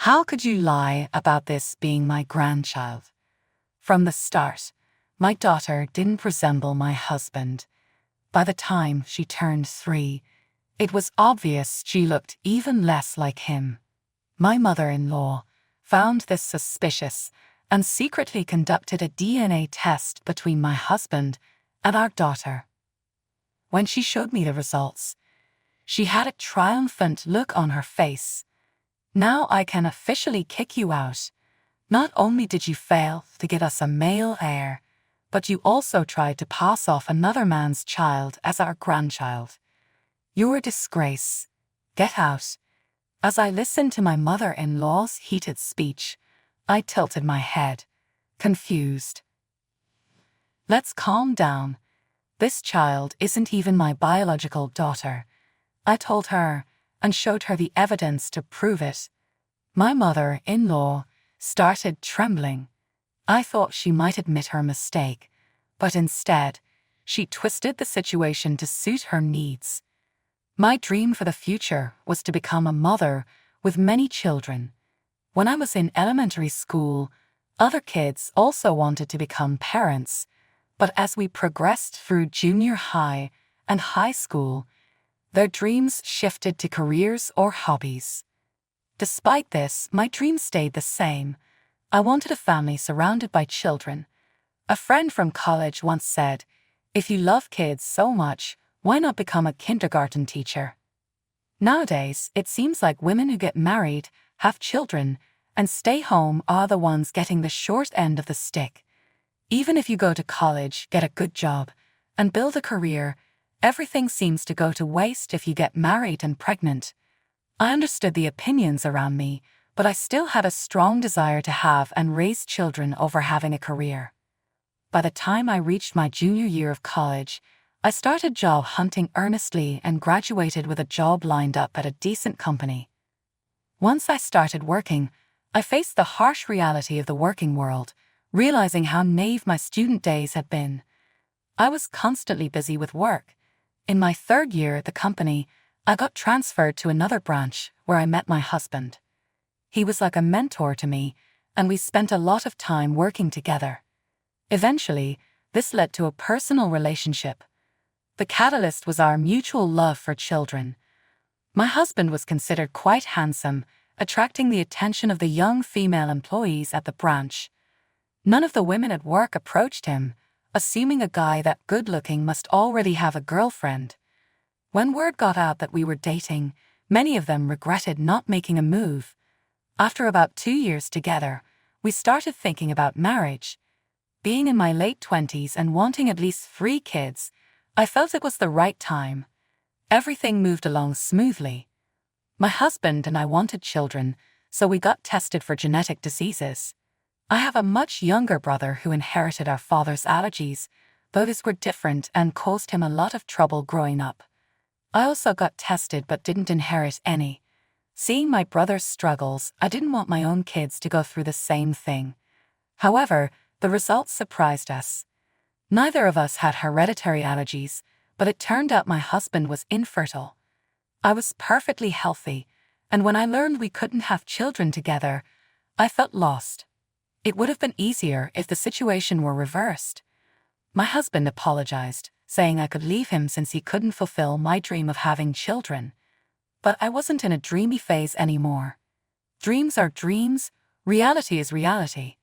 How could you lie about this being my grandchild? From the start, my daughter didn't resemble my husband. By the time she turned 3, it was obvious she looked even less like him. My mother-in-law found this suspicious and secretly conducted a DNA test between my husband and our daughter. When she showed me the results, she had a triumphant look on her face. Now I can officially kick you out. Not only did you fail to get us a male heir, but you also tried to pass off another man's child as our grandchild. You're a disgrace. Get out. As I listened to my mother-in-law's heated speech, I tilted my head, confused. Let's calm down. This child isn't even my biological daughter. I told her and showed her the evidence to prove it. My mother-in-law started trembling. I thought she might admit her mistake, but instead, she twisted the situation to suit her needs. My dream for the future was to become a mother with many children. When I was in elementary school, other kids also wanted to become parents, but as we progressed through junior high and high school, their dreams shifted to careers or hobbies. Despite this, my dream stayed the same. I wanted a family surrounded by children. A friend from college once said, "If you love kids so much, why not become a kindergarten teacher?" Nowadays, it seems like women who get married, have children, and stay home are the ones getting the short end of the stick. Even if you go to college, get a good job, and build a career, everything seems to go to waste if you get married and pregnant. I understood the opinions around me, but I still had a strong desire to have and raise children over having a career. By the time I reached my junior year of college, I started job hunting earnestly and graduated with a job lined up at a decent company. Once I started working, I faced the harsh reality of the working world, realizing how naive my student days had been. I was constantly busy with work. In my 3rd year at the company, I got transferred to another branch where I met my husband. He was like a mentor to me, and we spent a lot of time working together. Eventually, this led to a personal relationship. The catalyst was our mutual love for children. My husband was considered quite handsome, attracting the attention of the young female employees at the branch. None of the women at work approached him, assuming a guy that good-looking must already have a girlfriend. When word got out that we were dating, many of them regretted not making a move. After about 2 years together, we started thinking about marriage. Being in my late 20s and wanting at least 3 kids, I felt it was the right time. Everything moved along smoothly. My husband and I wanted children, so we got tested for genetic diseases. I have a much younger brother who inherited our father's allergies, though these were different and caused him a lot of trouble growing up. I also got tested but didn't inherit any. Seeing my brother's struggles, I didn't want my own kids to go through the same thing. However, the results surprised us. Neither of us had hereditary allergies, but it turned out my husband was infertile. I was perfectly healthy, and when I learned we couldn't have children together, I felt lost. It would have been easier if the situation were reversed. My husband apologized, saying I could leave him since he couldn't fulfill my dream of having children. But I wasn't in a dreamy phase anymore. Dreams are dreams, reality is reality.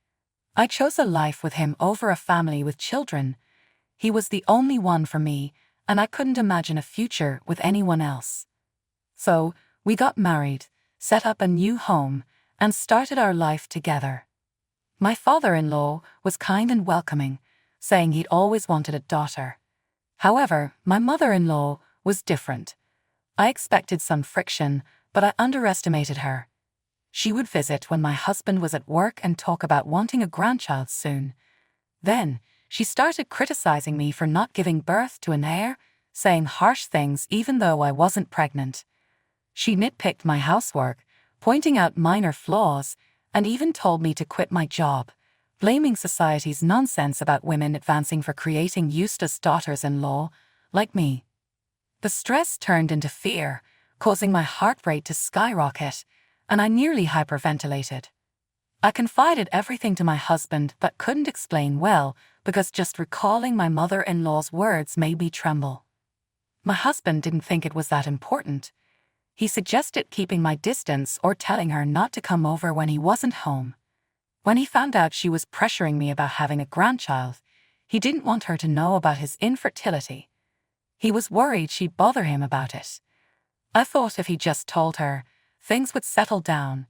I chose a life with him over a family with children. He was the only one for me, and I couldn't imagine a future with anyone else. So, we got married, set up a new home, and started our life together. My father-in-law was kind and welcoming, saying he'd always wanted a daughter. However, my mother-in-law was different. I expected some friction, but I underestimated her. She would visit when my husband was at work and talk about wanting a grandchild soon. Then, she started criticizing me for not giving birth to an heir, saying harsh things even though I wasn't pregnant. She nitpicked my housework, pointing out minor flaws, and even told me to quit my job, blaming society's nonsense about women advancing for creating useless daughters-in-law like me. The stress turned into fear, causing my heart rate to skyrocket, and I nearly hyperventilated. I confided everything to my husband but couldn't explain well because just recalling my mother-in-law's words made me tremble. My husband didn't think it was that important. He suggested keeping my distance or telling her not to come over when he wasn't home. When he found out she was pressuring me about having a grandchild, he didn't want her to know about his infertility. He was worried she'd bother him about it. I thought if he just told her, things would settle down.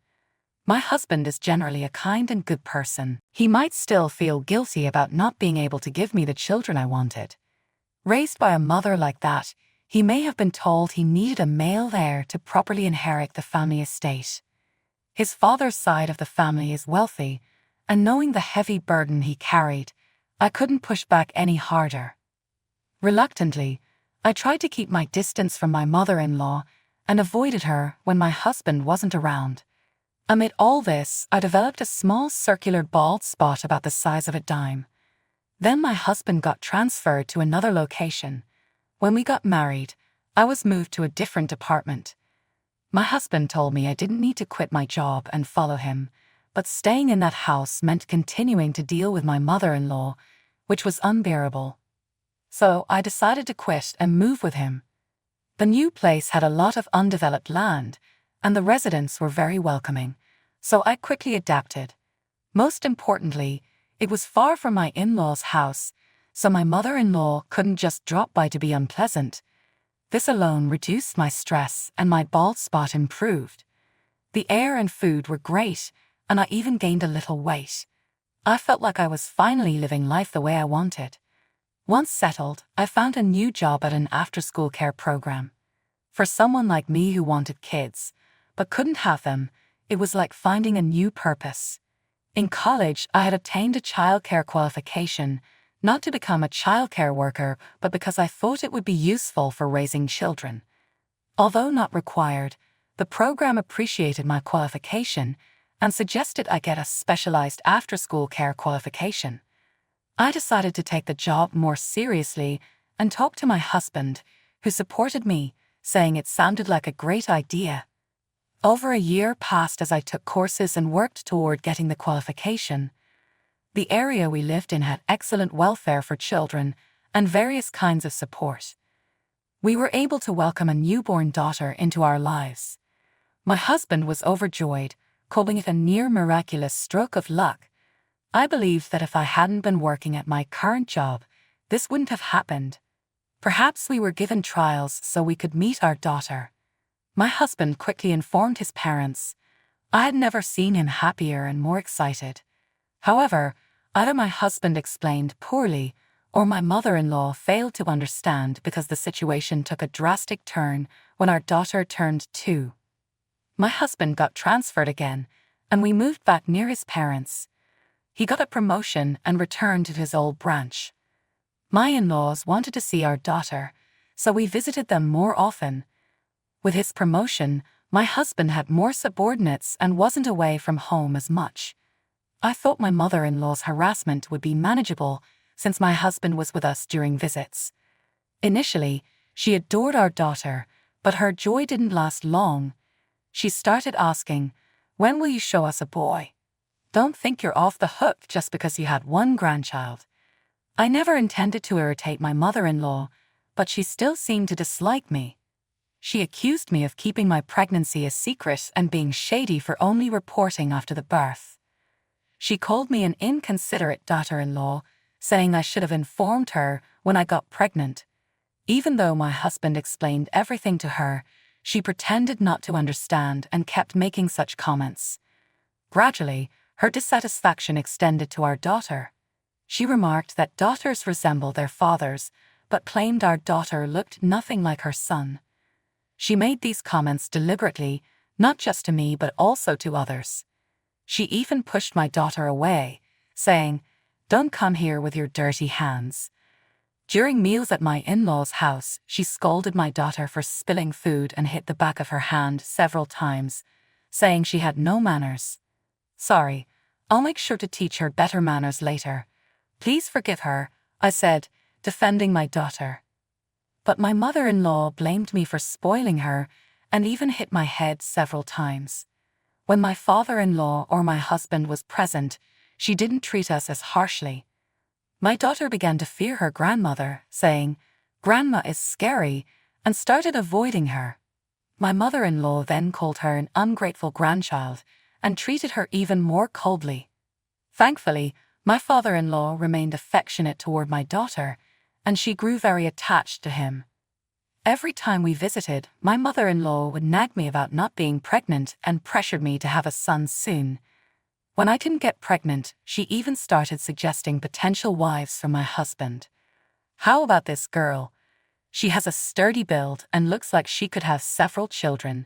My husband is generally a kind and good person. He might still feel guilty about not being able to give me the children I wanted. Raised by a mother like that, he may have been told he needed a male heir to properly inherit the family estate. His father's side of the family is wealthy, and knowing the heavy burden he carried, I couldn't push back any harder. Reluctantly, I tried to keep my distance from my mother-in-law and avoided her when my husband wasn't around. Amid all this, I developed a small circular bald spot about the size of a dime. Then my husband got transferred to another location. When we got married, I was moved to a different department. My husband told me I didn't need to quit my job and follow him, but staying in that house meant continuing to deal with my mother-in-law, which was unbearable. So I decided to quit and move with him. The new place had a lot of undeveloped land, and the residents were very welcoming, so I quickly adapted. Most importantly, it was far from my in-laws' house, so my mother-in-law couldn't just drop by to be unpleasant. This alone reduced my stress and my bald spot improved. The air and food were great, and I even gained a little weight. I felt like I was finally living life the way I wanted. Once settled, I found a new job at an after-school care program. For someone like me who wanted kids, but couldn't have them, it was like finding a new purpose. In college, I had obtained a childcare qualification, not to become a childcare worker, but because I thought it would be useful for raising children. Although not required, the program appreciated my qualification and suggested I get a specialized after-school care qualification. I decided to take the job more seriously and talked to my husband, who supported me, saying it sounded like a great idea. Over a year passed as I took courses and worked toward getting the qualification. The area we lived in had excellent welfare for children and various kinds of support. We were able to welcome a newborn daughter into our lives. My husband was overjoyed, calling it a near miraculous stroke of luck. I believed that if I hadn't been working at my current job, this wouldn't have happened. Perhaps we were given trials so we could meet our daughter. My husband quickly informed his parents. I had never seen him happier and more excited. However, either my husband explained poorly or my mother-in-law failed to understand because the situation took a drastic turn when our daughter turned 2. My husband got transferred again, and we moved back near his parents. He got a promotion and returned to his old branch. My in-laws wanted to see our daughter, so we visited them more often. With his promotion, my husband had more subordinates and wasn't away from home as much. I thought my mother-in-law's harassment would be manageable since my husband was with us during visits. Initially, she adored our daughter, but her joy didn't last long. She started asking, "When will you show us a boy? Don't think you're off the hook just because you had one grandchild." I never intended to irritate my mother-in-law, but she still seemed to dislike me. She accused me of keeping my pregnancy a secret and being shady for only reporting after the birth. She called me an inconsiderate daughter-in-law, saying I should have informed her when I got pregnant. Even though my husband explained everything to her, she pretended not to understand and kept making such comments. Gradually, her dissatisfaction extended to our daughter. She remarked that daughters resemble their fathers, but claimed our daughter looked nothing like her son. She made these comments deliberately, not just to me but also to others. She even pushed my daughter away, saying, "Don't come here with your dirty hands." During meals at my in-laws' house, she scolded my daughter for spilling food and hit the back of her hand several times, saying she had no manners. "Sorry, I'll make sure to teach her better manners later. Please forgive her," I said, defending my daughter. But my mother-in-law blamed me for spoiling her and even hit my head several times. When my father-in-law or my husband was present, she didn't treat us as harshly. My daughter began to fear her grandmother, saying, "Grandma is scary," and started avoiding her. My mother-in-law then called her an ungrateful grandchild and treated her even more coldly. Thankfully, my father-in-law remained affectionate toward my daughter, and she grew very attached to him. Every time we visited, my mother-in-law would nag me about not being pregnant and pressured me to have a son soon. When I couldn't get pregnant, she even started suggesting potential wives for my husband. "How about this girl? She has a sturdy build and looks like she could have several children.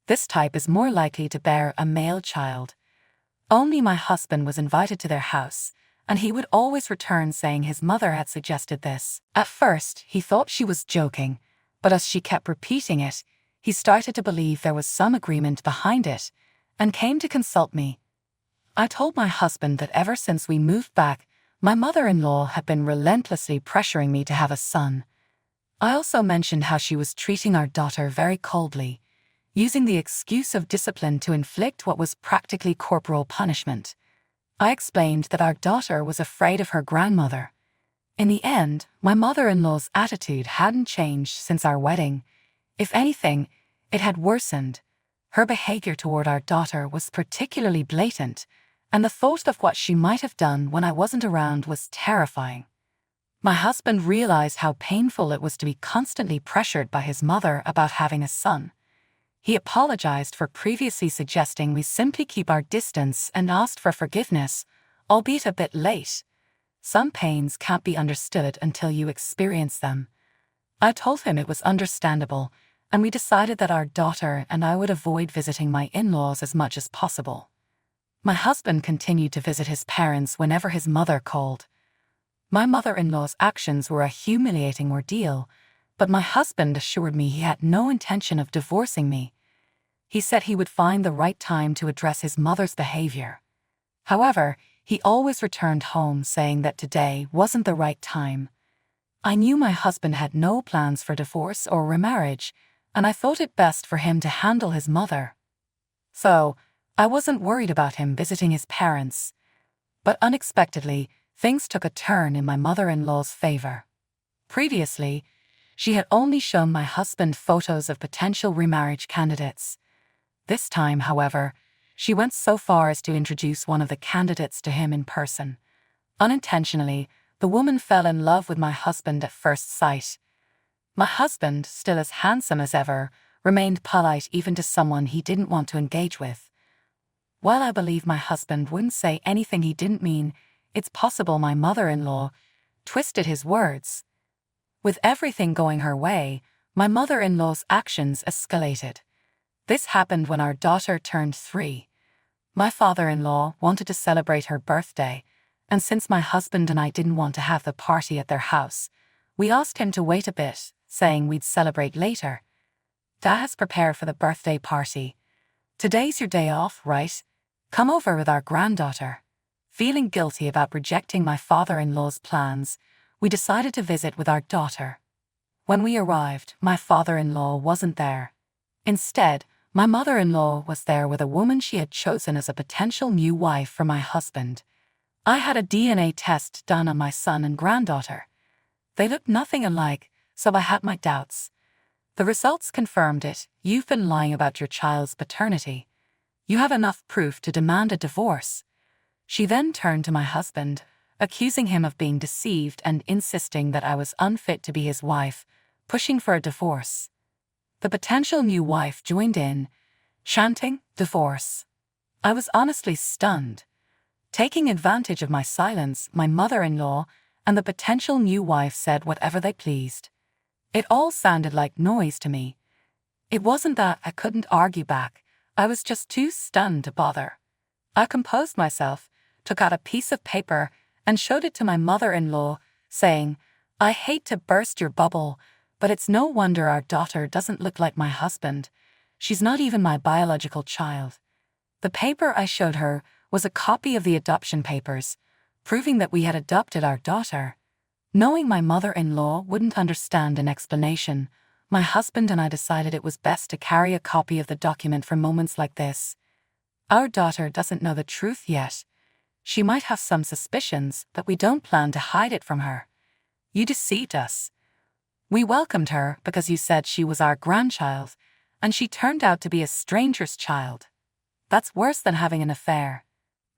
This type is more likely to bear a male child." Only my husband was invited to their house, and he would always return saying his mother had suggested this. At first, he thought she was joking, but as she kept repeating it, he started to believe there was some agreement behind it, and came to consult me. I told my husband that ever since we moved back, my mother-in-law had been relentlessly pressuring me to have a son. I also mentioned how she was treating our daughter very coldly, using the excuse of discipline to inflict what was practically corporal punishment. I explained that our daughter was afraid of her grandmother. In the end, my mother-in-law's attitude hadn't changed since our wedding. If anything, it had worsened. Her behavior toward our daughter was particularly blatant, and the thought of what she might have done when I wasn't around was terrifying. My husband realized how painful it was to be constantly pressured by his mother about having a son. He apologized for previously suggesting we simply keep our distance and asked for forgiveness, albeit a bit late. Some pains can't be understood until you experience them. I told him it was understandable, and we decided that our daughter and I would avoid visiting my in-laws as much as possible. My husband continued to visit his parents whenever his mother called. My mother-in-law's actions were a humiliating ordeal, but my husband assured me he had no intention of divorcing me. He said he would find the right time to address his mother's behavior. However, he always returned home saying that today wasn't the right time. I knew my husband had no plans for divorce or remarriage, and I thought it best for him to handle his mother. So, I wasn't worried about him visiting his parents. But unexpectedly, things took a turn in my mother-in-law's favor. Previously, she had only shown my husband photos of potential remarriage candidates. This time, however, she went so far as to introduce one of the candidates to him in person. Unintentionally, the woman fell in love with my husband at first sight. My husband, still as handsome as ever, remained polite even to someone he didn't want to engage with. While I believe my husband wouldn't say anything he didn't mean, it's possible my mother-in-law twisted his words. With everything going her way, my mother-in-law's actions escalated. This happened when our daughter turned 3. My father-in-law wanted to celebrate her birthday, and since my husband and I didn't want to have the party at their house, we asked him to wait a bit, saying we'd celebrate later. "Dad has prepared for the birthday party. Today's your day off, right? Come over with our granddaughter." Feeling guilty about rejecting my father-in-law's plans, we decided to visit with our daughter. When we arrived, my father-in-law wasn't there. Instead, my mother-in-law was there with a woman she had chosen as a potential new wife for my husband. I had a DNA test done on my son and granddaughter. They looked nothing alike, so I had my doubts. The results confirmed it. "You've been lying about your child's paternity. You have enough proof to demand a divorce." She then turned to my husband, accusing him of being deceived and insisting that I was unfit to be his wife, pushing for a divorce. The potential new wife joined in, chanting, "Divorce." I was honestly stunned. Taking advantage of my silence, my mother-in-law and the potential new wife said whatever they pleased. It all sounded like noise to me. It wasn't that I couldn't argue back, I was just too stunned to bother. I composed myself, took out a piece of paper, and showed it to my mother-in-law, saying, "I hate to burst your bubble, but it's no wonder our daughter doesn't look like my husband. She's not even my biological child." The paper I showed her was a copy of the adoption papers, proving that we had adopted our daughter. Knowing my mother-in-law wouldn't understand an explanation, my husband and I decided it was best to carry a copy of the document for moments like this. Our daughter doesn't know the truth yet. She might have some suspicions, but we don't plan to hide it from her. You deceived us. We welcomed her because you said she was our grandchild, and she turned out to be a stranger's child. That's worse than having an affair.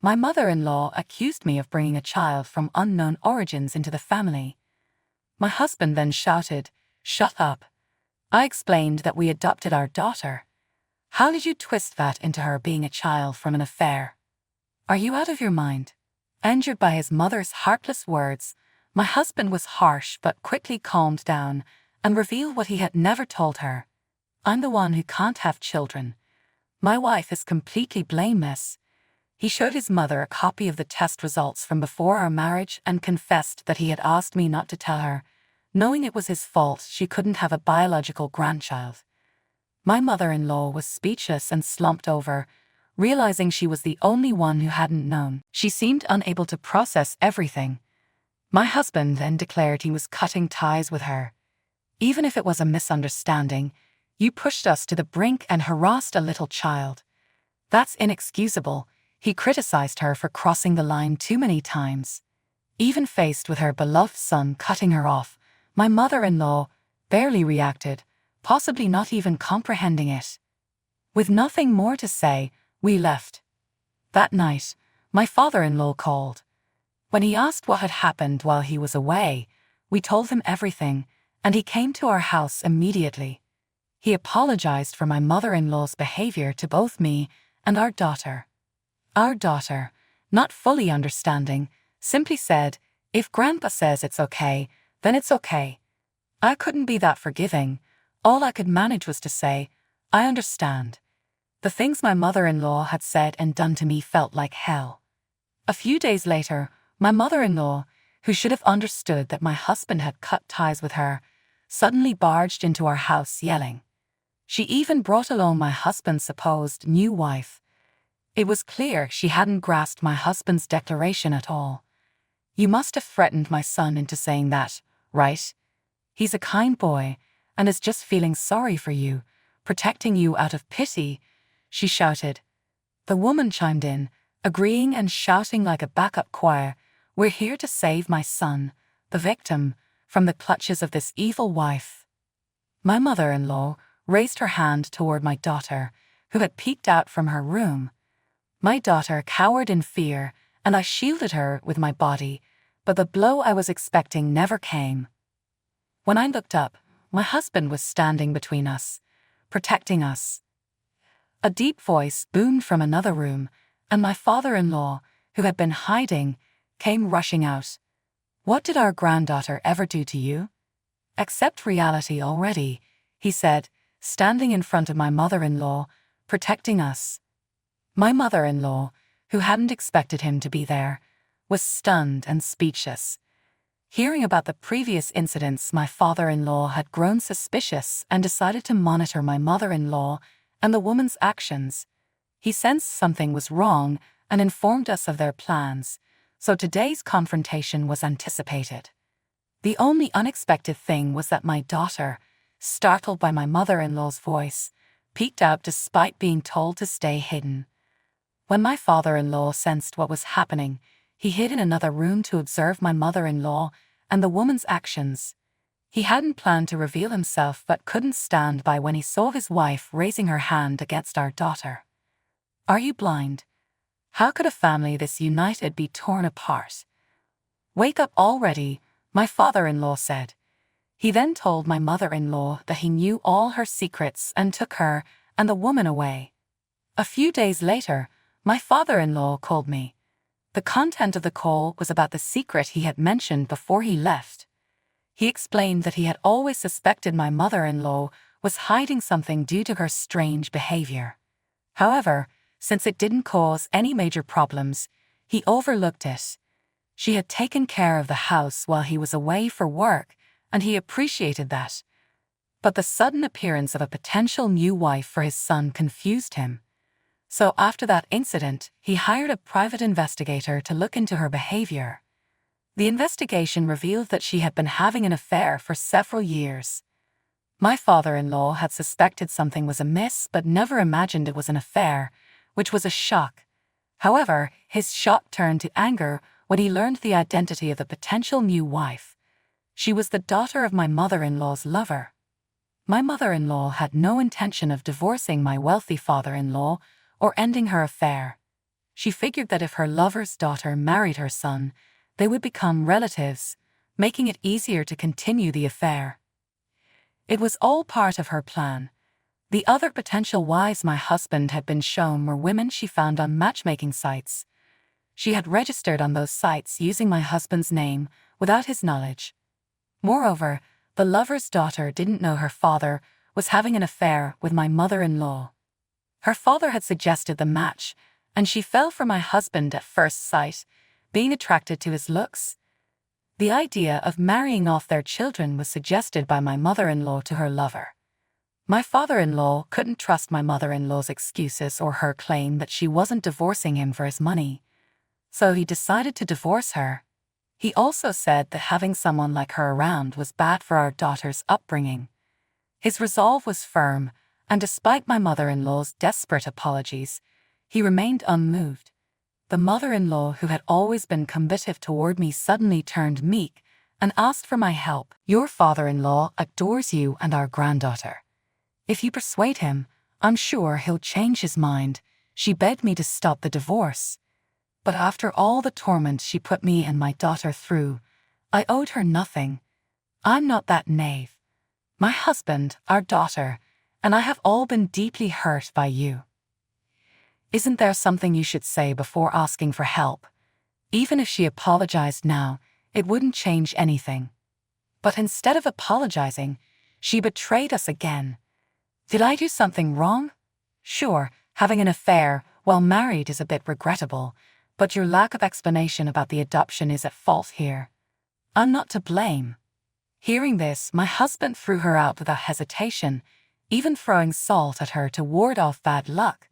My mother-in-law accused me of bringing a child from unknown origins into the family. My husband then shouted, "Shut up." I explained that we adopted our daughter. How did you twist that into her being a child from an affair? Are you out of your mind? Injured by his mother's heartless words, my husband was harsh but quickly calmed down and revealed what he had never told her. I'm the one who can't have children. My wife is completely blameless. He showed his mother a copy of the test results from before our marriage and confessed that he had asked me not to tell her, knowing it was his fault she couldn't have a biological grandchild. My mother-in-law was speechless and slumped over, realizing she was the only one who hadn't known. She seemed unable to process everything. My husband then declared he was cutting ties with her. Even if it was a misunderstanding, you pushed us to the brink and harassed a little child. That's inexcusable. He criticized her for crossing the line too many times. Even faced with her beloved son cutting her off, my mother-in-law barely reacted, possibly not even comprehending it. With nothing more to say, we left. That night, my father-in-law called. When he asked what had happened while he was away, we told him everything, and he came to our house immediately. He apologized for my mother-in-law's behavior to both me and our daughter. Our daughter, not fully understanding, simply said, "If Grandpa says it's okay, then it's okay." I couldn't be that forgiving. All I could manage was to say, "I understand." The things my mother-in-law had said and done to me felt like hell. A few days later, my mother-in-law, who should have understood that my husband had cut ties with her, suddenly barged into our house yelling. She even brought along my husband's supposed new wife. It was clear she hadn't grasped my husband's declaration at all. "You must have threatened my son into saying that, right? He's a kind boy and is just feeling sorry for you, protecting you out of pity," she shouted. The woman chimed in, agreeing and shouting like a backup choir, "We're here to save my son, the victim, from the clutches of this evil wife." My mother-in-law raised her hand toward my daughter, who had peeked out from her room. My daughter cowered in fear, and I shielded her with my body, but the blow I was expecting never came. When I looked up, my husband was standing between us, protecting us. A deep voice boomed from another room, and my father-in-law, who had been hiding, came rushing out. "What did our granddaughter ever do to you?" "Accept reality already," he said, standing in front of my mother-in-law, protecting us. My mother-in-law, who hadn't expected him to be there, was stunned and speechless. Hearing about the previous incidents, my father-in-law had grown suspicious and decided to monitor my mother-in-law and the woman's actions. He sensed something was wrong and informed us of their plans, so today's confrontation was anticipated. The only unexpected thing was that my daughter, startled by my mother-in-law's voice, peeked out despite being told to stay hidden. When my father-in-law sensed what was happening, he hid in another room to observe my mother-in-law and the woman's actions. He hadn't planned to reveal himself but couldn't stand by when he saw his wife raising her hand against our daughter. "Are you blind? How could a family this united be torn apart?" "Wake up already," my father-in-law said. He then told my mother-in-law that he knew all her secrets and took her and the woman away. A few days later, my father-in-law called me. The content of the call was about the secret he had mentioned before he left. He explained that he had always suspected my mother-in-law was hiding something due to her strange behavior. However, since it didn't cause any major problems, he overlooked it. She had taken care of the house while he was away for work, and he appreciated that. But the sudden appearance of a potential new wife for his son confused him. So after that incident, he hired a private investigator to look into her behavior. The investigation revealed that she had been having an affair for several years. My father-in-law had suspected something was amiss but never imagined it was an affair, which was a shock. However, his shock turned to anger when he learned the identity of the potential new wife. She was the daughter of my mother-in-law's lover. My mother-in-law had no intention of divorcing my wealthy father-in-law or ending her affair. She figured that if her lover's daughter married her son, they would become relatives, making it easier to continue the affair. It was all part of her plan. The other potential wives my husband had been shown were women she found on matchmaking sites. She had registered on those sites using my husband's name without his knowledge. Moreover, the lover's daughter didn't know her father was having an affair with my mother-in-law. Her father had suggested the match, and she fell for my husband at first sight, being attracted to his looks. The idea of marrying off their children was suggested by my mother-in-law to her lover. My father-in-law couldn't trust my mother-in-law's excuses or her claim that she wasn't divorcing him for his money, so he decided to divorce her. He also said that having someone like her around was bad for our daughter's upbringing. His resolve was firm, and despite my mother-in-law's desperate apologies, he remained unmoved. The mother-in-law who had always been combative toward me suddenly turned meek and asked for my help. "Your father-in-law adores you and our granddaughter. If you persuade him, I'm sure he'll change his mind." She begged me to stop the divorce. But after all the torment she put me and my daughter through, I owed her nothing. I'm not that knave. My husband, our daughter, and I have all been deeply hurt by you. Isn't there something you should say before asking for help? Even if she apologized now, it wouldn't change anything. But instead of apologizing, she betrayed us again. Did I do something wrong? Sure, having an affair while married is a bit regrettable, but your lack of explanation about the adoption is at fault here. I'm not to blame. Hearing this, my husband threw her out without hesitation, even throwing salt at her to ward off bad luck.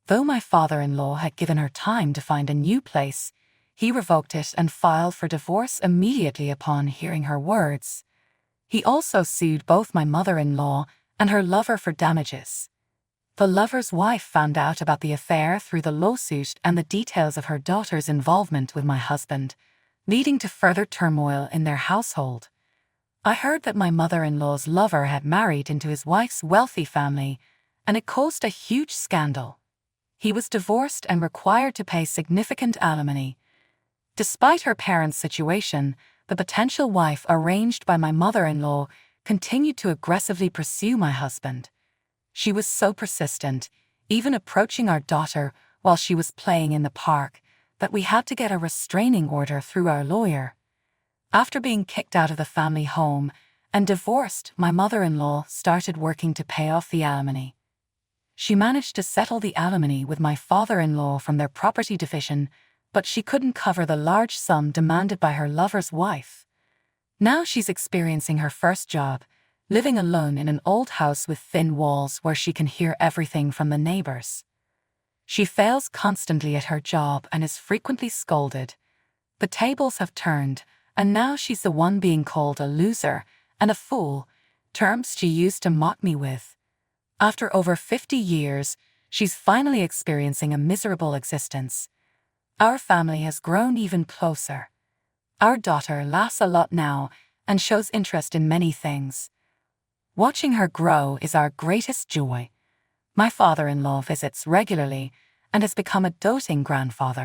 Though my father-in-law had given her time to find a new place, he revoked it and filed for divorce immediately upon hearing her words. He also sued both my mother-in-law and her lover for damages. The lover's wife found out about the affair through the lawsuit and the details of her daughter's involvement with my husband, leading to further turmoil in their household. I heard that my mother-in-law's lover had married into his wife's wealthy family, and it caused a huge scandal. He was divorced and required to pay significant alimony. Despite her parents' situation, the potential wife arranged by my mother-in-law continued to aggressively pursue my husband. She was so persistent, even approaching our daughter while she was playing in the park, that we had to get a restraining order through our lawyer. After being kicked out of the family home and divorced, my mother-in-law started working to pay off the alimony. She managed to settle the alimony with my father-in-law from their property division, but she couldn't cover the large sum demanded by her lover's wife. Now she's experiencing her first job, living alone in an old house with thin walls where she can hear everything from the neighbors. She fails constantly at her job and is frequently scolded. The tables have turned, and now she's the one being called a loser and a fool, terms she used to mock me with. After over 50 years, she's finally experiencing a miserable existence. Our family has grown even closer. Our daughter laughs a lot now and shows interest in many things. Watching her grow is our greatest joy. My father-in-law visits regularly and has become a doting grandfather.